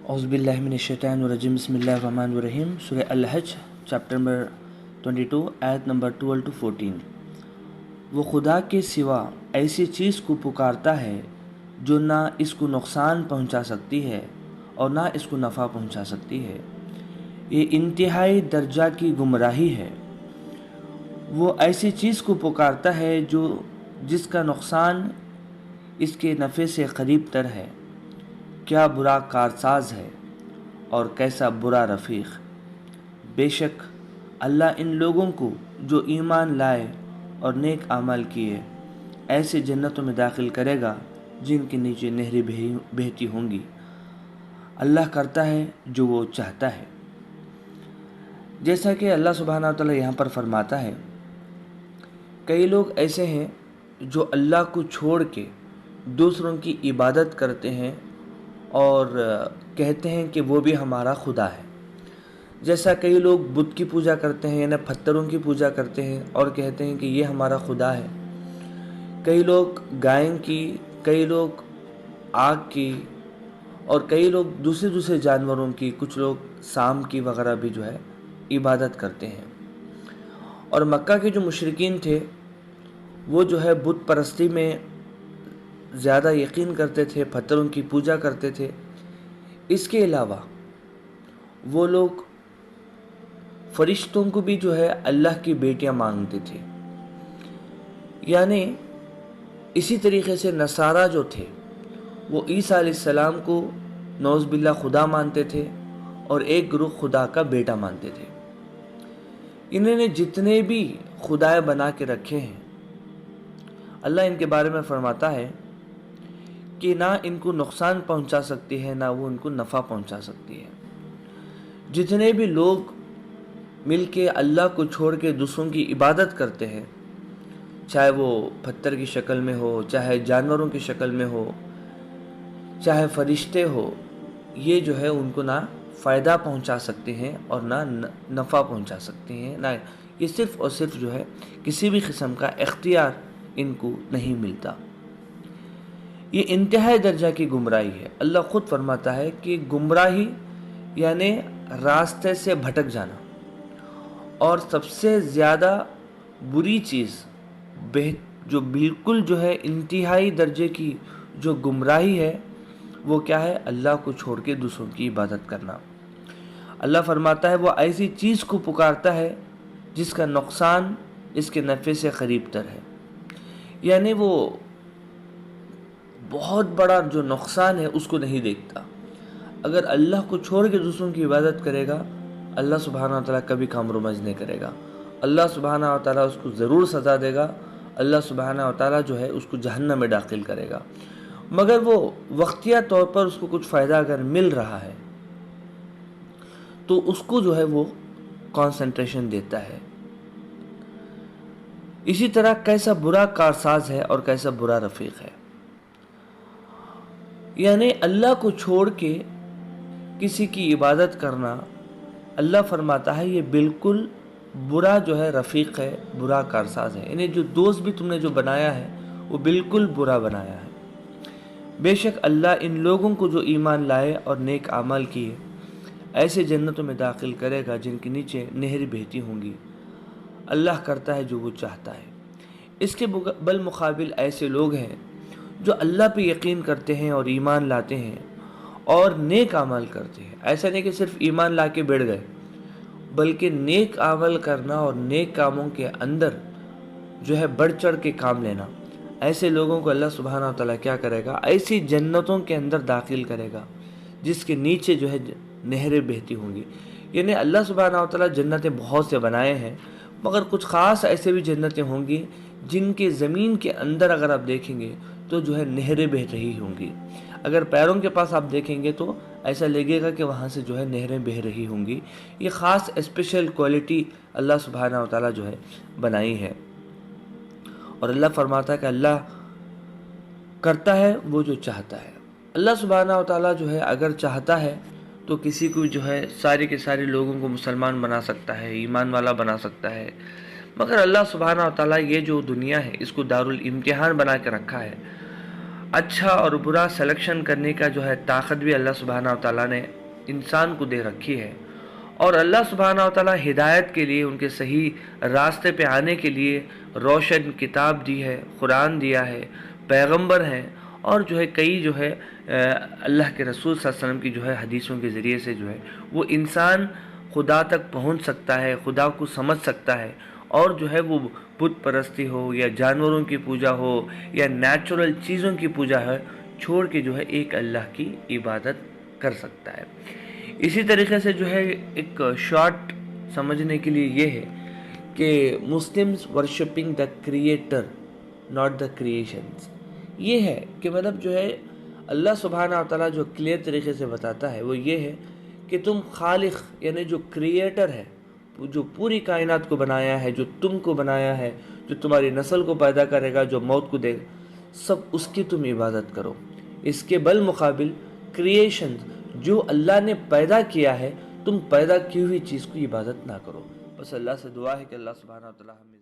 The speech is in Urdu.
اعوذ باللہ من الشیطان الرجیم بسم اللہ الرحمن الرحیم سورہ الحج چیپٹر نمبر 22 آیت نمبر 12 to 14۔ وہ خدا کے سوا ایسی چیز کو پکارتا ہے جو نہ اس کو نقصان پہنچا سکتی ہے اور نہ اس کو نفع پہنچا سکتی ہے، یہ انتہائی درجہ کی گمراہی ہے۔ وہ ایسی چیز کو پکارتا ہے جس کا نقصان اس کے نفع سے قریب تر ہے۔ کیا برا کارساز ہے اور کیسا برا رفیق۔ بے شک اللہ ان لوگوں کو جو ایمان لائے اور نیک اعمال کیے ایسے جنتوں میں داخل کرے گا جن کے نیچے نہریں بہتی ہوں گی۔ اللہ کرتا ہے جو وہ چاہتا ہے۔ جیسا کہ اللہ سبحانہ وتعالی یہاں پر فرماتا ہے، کئی لوگ ایسے ہیں جو اللہ کو چھوڑ کے دوسروں کی عبادت کرتے ہیں اور کہتے ہیں کہ وہ بھی ہمارا خدا ہے۔ جیسا کئی لوگ بت کی پوجا کرتے ہیں، یعنی پتھروں کی پوجا کرتے ہیں اور کہتے ہیں کہ یہ ہمارا خدا ہے۔ کئی لوگ گائے کی، کئی لوگ آگ کی اور کئی لوگ دوسرے جانوروں کی، کچھ لوگ سانپ کی وغیرہ بھی جو ہے عبادت کرتے ہیں۔ اور مکہ کے جو مشرکین تھے وہ جو ہے بت پرستی میں زیادہ یقین کرتے تھے، پتھروں کی پوجا کرتے تھے۔ اس کے علاوہ وہ لوگ فرشتوں کو بھی جو ہے اللہ کی بیٹیاں مانگتے تھے۔ یعنی اسی طریقے سے نصارہ جو تھے وہ عیسیٰ علیہ السلام کو نعوذ باللہ خدا مانتے تھے اور ایک گروہ خدا کا بیٹا مانتے تھے۔ انہوں نے جتنے بھی خدائے بنا کے رکھے ہیں، اللہ ان کے بارے میں فرماتا ہے کہ نہ ان کو نقصان پہنچا سکتی ہے نہ وہ ان کو نفع پہنچا سکتی ہے۔ جتنے بھی لوگ مل کے اللہ کو چھوڑ کے دوسروں کی عبادت کرتے ہیں، چاہے وہ پتھر کی شکل میں ہو، چاہے جانوروں کی شکل میں ہو، چاہے فرشتے ہو، یہ جو ہے ان کو نہ فائدہ پہنچا سکتے ہیں اور نہ نفع پہنچا سکتے ہیں۔ نہ یہ صرف اور صرف جو ہے کسی بھی قسم کا اختیار ان کو نہیں ملتا۔ یہ انتہائی درجہ کی گمراہی ہے۔ اللہ خود فرماتا ہے کہ گمراہی یعنی راستے سے بھٹک جانا، اور سب سے زیادہ بری چیز جو بالکل جو ہے انتہائی درجے کی جو گمراہی ہے وہ کیا ہے؟ اللہ کو چھوڑ کے دوسروں کی عبادت کرنا۔ اللہ فرماتا ہے وہ ایسی چیز کو پکارتا ہے جس کا نقصان اس کے نفع سے قریب تر ہے۔ یعنی وہ بہت بڑا جو نقصان ہے اس کو نہیں دیکھتا۔ اگر اللہ کو چھوڑ کے دوسروں کی عبادت کرے گا، اللہ سبحانہ وتعالیٰ کبھی کمپرومائز نہیں کرے گا۔ اللہ سبحانہ وتعالیٰ اس کو ضرور سزا دے گا۔ اللہ سبحانہ وتعالیٰ جو ہے اس کو جہنم میں داخل کرے گا۔ مگر وہ وقتیہ طور پر اس کو کچھ فائدہ اگر مل رہا ہے تو اس کو جو ہے وہ کانسنٹریشن دیتا ہے۔ اسی طرح کیسا برا کارساز ہے اور کیسا برا رفیق ہے۔ یعنی اللہ کو چھوڑ کے کسی کی عبادت کرنا، اللہ فرماتا ہے یہ بالکل برا جو ہے رفیق ہے، برا کارساز ہے۔ یعنی جو دوست بھی تم نے جو بنایا ہے وہ بالکل برا بنایا ہے۔ بے شک اللہ ان لوگوں کو جو ایمان لائے اور نیک اعمال کیے ایسے جنتوں میں داخل کرے گا جن کے نیچے نہریں بہتی ہوں گی۔ اللہ کرتا ہے جو وہ چاہتا ہے۔ اس کے بالمقابل ایسے لوگ ہیں جو اللہ پہ یقین کرتے ہیں اور ایمان لاتے ہیں اور نیک عمل کرتے ہیں۔ ایسا نہیں کہ صرف ایمان لا کے بیٹھ گئے، بلکہ نیک عمل کرنا اور نیک کاموں کے اندر جو ہے بڑھ چڑھ کے کام لینا، ایسے لوگوں کو اللہ سبحانہ وتعالیٰ کیا کرے گا؟ ایسی جنتوں کے اندر داخل کرے گا جس کے نیچے جو ہے نہریں بہتی ہوں گی۔ یعنی اللہ سبحانہ وتعالیٰ جنتیں بہت سے بنائے ہیں، مگر کچھ خاص ایسے بھی جنتیں ہوں گی جن کے زمین کے اندر اگر آپ دیکھیں گے تو جو ہے نہریں بہہ رہی ہوں گی۔ اگر پیروں کے پاس آپ دیکھیں گے تو ایسا لگے گا کہ وہاں سے جو ہے نہریں بہہ رہی ہوں گی۔ یہ خاص اسپیشل کوالٹی اللہ سبحانہ وتعالیٰ جو ہے بنائی ہے۔ اور اللہ فرماتا ہے کہ اللہ کرتا ہے وہ جو چاہتا ہے۔ اللہ سبحانہ وتعالیٰ جو ہے اگر چاہتا ہے تو کسی کو جو ہے سارے کے سارے لوگوں کو مسلمان بنا سکتا ہے، ایمان والا بنا سکتا ہے۔ مگر اللہ سبحانہ وتعالیٰ یہ جو دنیا ہے اس کو دارالامتحان بنا کے رکھا ہے۔ اچھا اور برا سلیکشن کرنے کا جو ہے طاقت بھی اللہ سبحانہ و تعالیٰ نے انسان کو دے رکھی ہے، اور اللہ سبحانہ و تعالیٰ ہدایت کے لیے، ان کے صحیح راستے پہ آنے کے لیے روشن کتاب دی ہے، قرآن دیا ہے، پیغمبر ہیں، اور جو ہے کئی جو ہے اللہ کے رسول صلی اللہ علیہ وسلم کی جو ہے حدیثوں کے ذریعے سے جو ہے وہ انسان خدا تک پہنچ سکتا ہے، خدا کو سمجھ سکتا ہے، اور جو ہے وہ بت پرستی ہو یا جانوروں کی پوجا ہو یا نیچرل چیزوں کی پوجا ہے، چھوڑ کے جو ہے ایک اللہ کی عبادت کر سکتا ہے۔ اسی طریقے سے جو ہے ایک شارٹ سمجھنے کے لیے یہ ہے کہ Muslims worshipping the creator not the creations, یہ ہے کہ مطلب جو ہے اللہ سبحانہ وتعالیٰ جو کلیئر طریقے سے بتاتا ہے وہ یہ ہے کہ تم خالق یعنی جو کریٹر ہے، جو پوری کائنات کو بنایا ہے، جو تم کو بنایا ہے، جو تمہاری نسل کو پیدا کرے گا، جو موت کو دے گا، سب اس کی تم عبادت کرو۔ اس کے بالمقابل کریشن جو اللہ نے پیدا کیا ہے، تم پیدا کی ہوئی چیز کو عبادت نہ کرو۔ بس اللہ سے دعا ہے کہ اللہ سبحانہ وتعالیٰ ہمیں